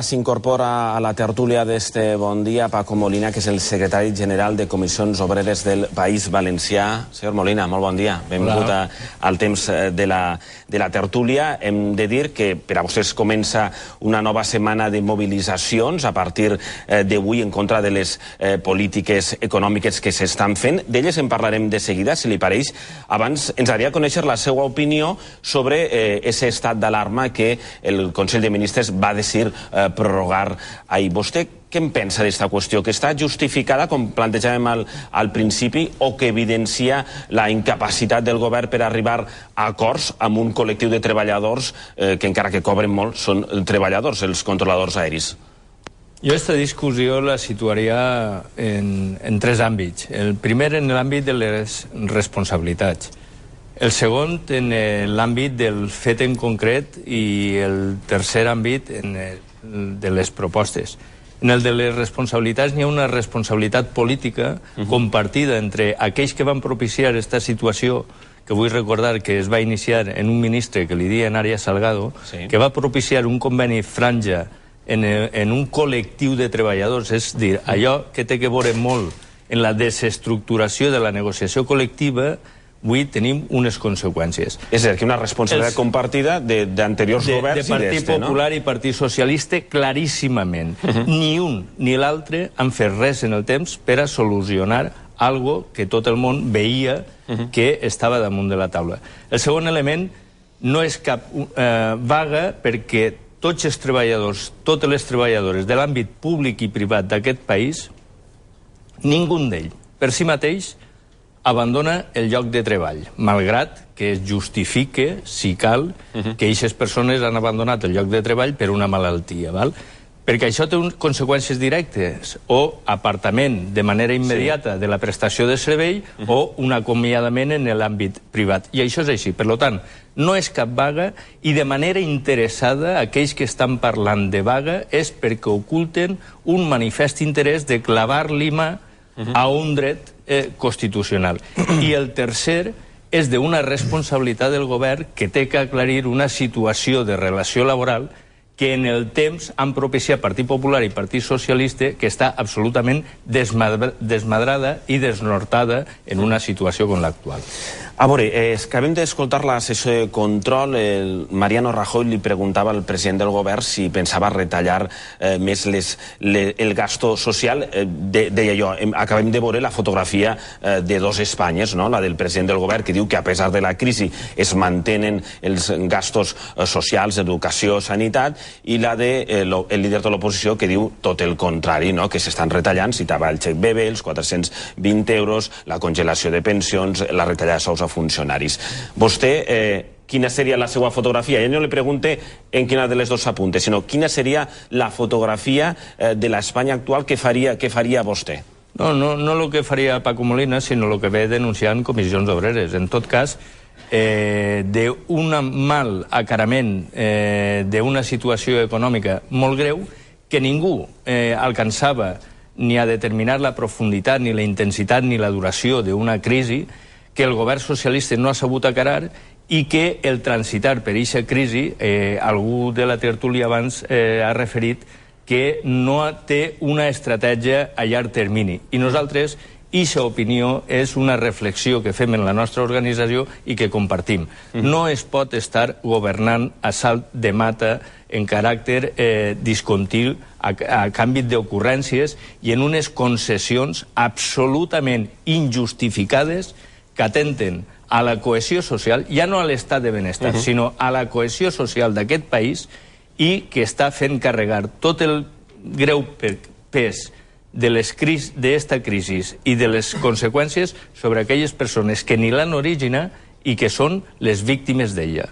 s'incorpora a la tertúlia d'este bon dia Paco Molina, que és el secretari general de Comissions Obreres del País Valencià. Senyor Molina, molt bon dia. Benvingut al temps de la tertúlia. Hem de dir que per a vostès comença una nova setmana de mobilitzacions a partir d'avui en contra de les polítiques econòmiques que s'estan fent. D'elles en parlarem de seguida, si li pareix. Abans ens agradaria conèixer la seva opinió sobre aquest estat d'alarma que el Consell de Ministres va decidir prorrogar ahir. Vostè què en pensa d'esta qüestió? Que està justificada, com plantejàvem al principi, o que evidencia la incapacitat del govern per arribar a acords amb un col·lectiu de treballadors que, encara que cobren molt, són treballadors, els controladors aeris? Jo aquesta discussió la situaria en tres àmbits. El primer en l'àmbit de les responsabilitats. El segon en l'àmbit del fet en concret i el tercer àmbit de les propostes. En el de les responsabilitats n'hi ha una responsabilitat política compartida entre aquells que van propiciar aquesta situació, que vull recordar que es va iniciar en un ministre que li deien Arias Salgado, que va propiciar un conveni franja en un col·lectiu de treballadors, és a dir, allò que té que veure molt en la desestructuració de la negociació col·lectiva. Avui tenim unes conseqüències. És a dir, que una responsabilitat compartida d'anteriors governs i d'este, no? De Partit Popular i Partit Socialista, claríssimament. Ni un ni l'altre han fet res en el temps per a solucionar algo que tot el món veia que estava damunt de la taula. El segon element no és cap vaga, perquè tots els treballadors, totes les treballadores de l'àmbit públic i privat d'aquest país, ningú d'ells, per si mateix, abandona el lloc de treball, malgrat que es justifique, si cal, que aquestes persones han abandonat el lloc de treball per una malaltia, val? Perquè això té conseqüències directes, o apartament de manera immediata de la prestació de servei o un acomiadament en l'àmbit privat. I això és així. Per tant, no és cap vaga i de manera interessada aquells que estan parlant de vaga és perquè oculten un manifest interès de clavar-li mà a un dret constitucional. I el tercer és d'una responsabilitat del govern que té que aclarir una situació de relació laboral que en el temps han propiciat Partit Popular i Partit Socialista, que està absolutament desmadrada i desnortada en una situació com l'actual. A veure, acabem d'escoltar la sessió de control. Mariano Rajoy li preguntava al president del govern si pensava retallar més el gasto social. Deia jo, acabem de veure la fotografia de dos Espanyes, la del president del govern, que diu que a pesar de la crisi es mantenen els gastos socials, educació, sanitat, i la del líder de l'oposició, que diu tot el contrari, que s'estan retallant. Citava el xec bebè, els 420 euros, la congelació de pensions, la retallada de sous a funcionaris. Vostè, quina seria la seva fotografia? Ja no li pregunte en quina de les dues s'apunta, sinó quina seria la fotografia de l'Espanya actual que faria vostè? No el que faria Paco Molina, sinó el que ve denunciant comissions obreres. En tot cas, d'un mal acarament d'una situació econòmica molt greu que ningú alcançava ni a determinar la profunditat, ni la intensitat, ni la duració d'una crisi, que el govern socialista no ha sabut acarar i que el transitar per aquesta crisi, algú de la tertúlia abans ha referit que no té una estratègia a llarg termini. I nosaltres, aquesta opinió és una reflexió que fem en la nostra organització i que compartim. No es pot estar governant a salt de mata en caràcter discontiu a canvi d'ocurrències i en unes concessions absolutament injustificades que atenten a la cohesió social, ja no a l'estat de benestar, sinó a la cohesió social d'aquest país i que està fent carregar tot el greu pes d'esta crisi i de les conseqüències sobre aquelles persones que ni l'han originat i que són les víctimes d'ella.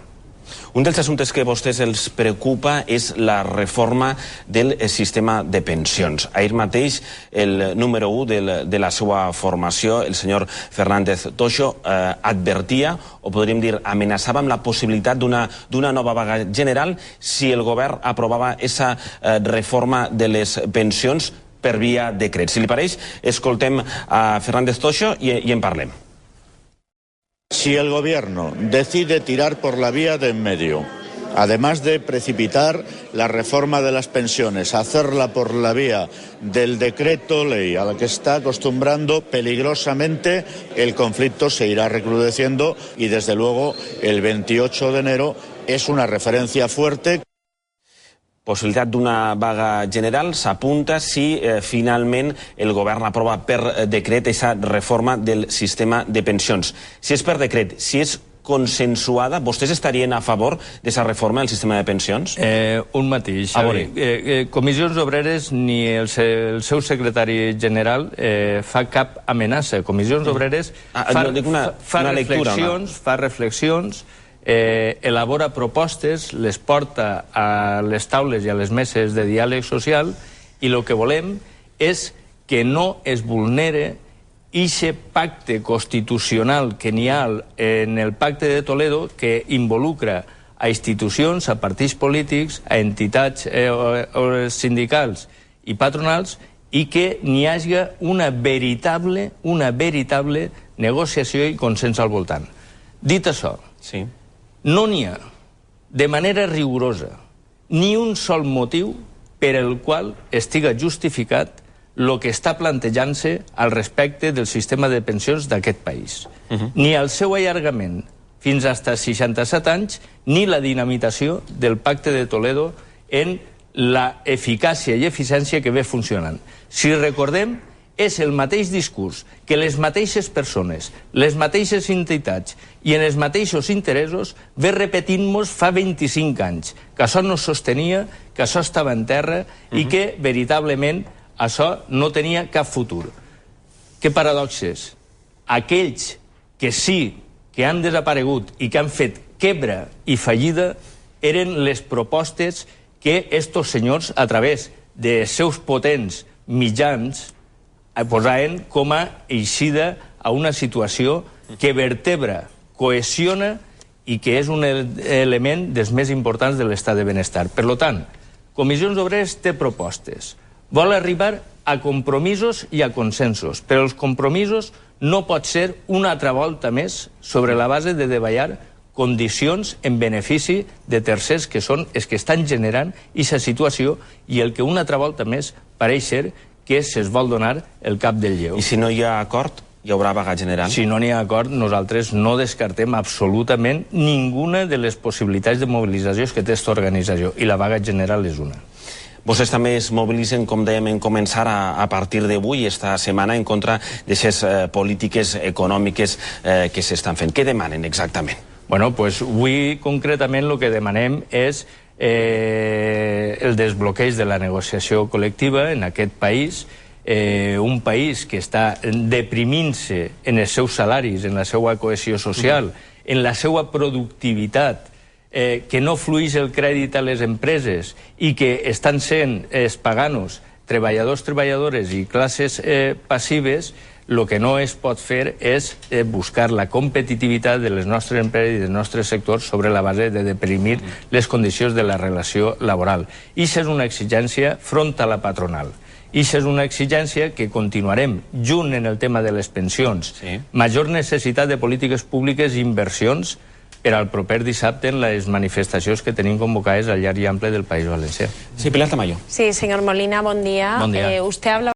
Un dels assumptes que a vostès els preocupa és la reforma del sistema de pensions. Ahir mateix el número 1 de la seva formació, el senyor Fernández Toixo, advertia, o podríem dir amenaçava amb la possibilitat d'una nova vaga general si el govern aprovava aquesta reforma de les pensions per via decret. Si li pareix, escoltem a Fernández Toixo i en parlem. Si el gobierno decide tirar por la vía de en medio Además de precipitar la reforma de las pensiones, hacerla por la vía del decreto ley a la que está acostumbrando peligrosamente, el conflicto se irá recrudeciendo y desde luego el 28 de enero es una referencia fuerte. Possibilitat d'una vaga general s'apunta si finalment el govern aprova per decret aquesta reforma del sistema de pensions. Si és per decret, si és consensuada, vostès estarien a favor d'aquesta reforma del sistema de pensions? Un matís. Comissions Obreres ni el seu secretari general fa cap amenaça. Comissions Obreres fa reflexions, elabora propostes, les porta a les taules i a les meses de diàleg social i el que volem és que no es vulnere aquest pacte constitucional que n'hi ha en el Pacte de Toledo que involucra a institucions, a partits polítics, a entitats sindicals i patronals i que n'hi hagi una veritable negociació i consens al voltant. Dit això, no n'hi ha, de manera rigorosa, ni un sol motiu per el qual estiga justificat el que està plantejant-se al respecte del sistema de pensions d'aquest país. Ni el seu allargament fins als 67 anys, ni la dinamitació del Pacte de Toledo en la eficàcia i eficiència que ve funcionant. Si recordem, és el mateix discurs que les mateixes persones, les mateixes entitats i en els mateixos interessos ve repetint-nos fa 25 anys, que això no sostenia, que això estava en terra i que veritablement això no tenia cap futur. Que paradoxes. Aquells que sí que han desaparegut i que han fet quebra i fallida eren les propostes que estos senyors, a través de seus potents mitjans, posaven com a eixida a una situació que vertebra, cohesiona i que és un element dels més importants de l'estat de benestar. Per tant, Comissions Obreres té propostes. Vol arribar a compromisos i a consensos, però els compromisos no pot ser una altra volta més sobre la base de davallar condicions en benefici de tercers que són els que estan generant aquesta situació i el que una altra volta més pareix ser que se'ls vol donar el cap del lleu. I si no hi ha acord, hi haurà vaga general? Si no n'hi ha acord, nosaltres no descartem absolutament ninguna de les possibilitats de mobilització que té aquesta organització, i la vaga general és una. Vostès també es mobilitzen, com dèiem en començar, a partir d'avui, esta setmana, en contra d'aquestes polítiques econòmiques que s'estan fent. Què demanen exactament? Bueno, pues avui concretament el que demanem és el desbloqueig de la negociació col·lectiva en aquest país, un país que està deprimint-se en els seus salaris, en la seva cohesió social, en la seva productivitat, que no flueix el crèdit a les empreses i que estan sent els paganos, treballadors, treballadores i classes passives, el que no es pot fer és buscar la competitivitat de les nostres empreses i dels nostres sectors sobre la base de deprimir les condicions de la relació laboral. I això és una exigència front a la patronal. I això és una exigència que continuarem junt en el tema de les pensions. Major necessitat de polítiques públiques i inversions per al proper dissabte en les manifestacions que tenim convocades al llarg i ample del País Valencià. Sí, Pilar Tamayo. Sí, señor Molina, buen día. Buen día. Usted habla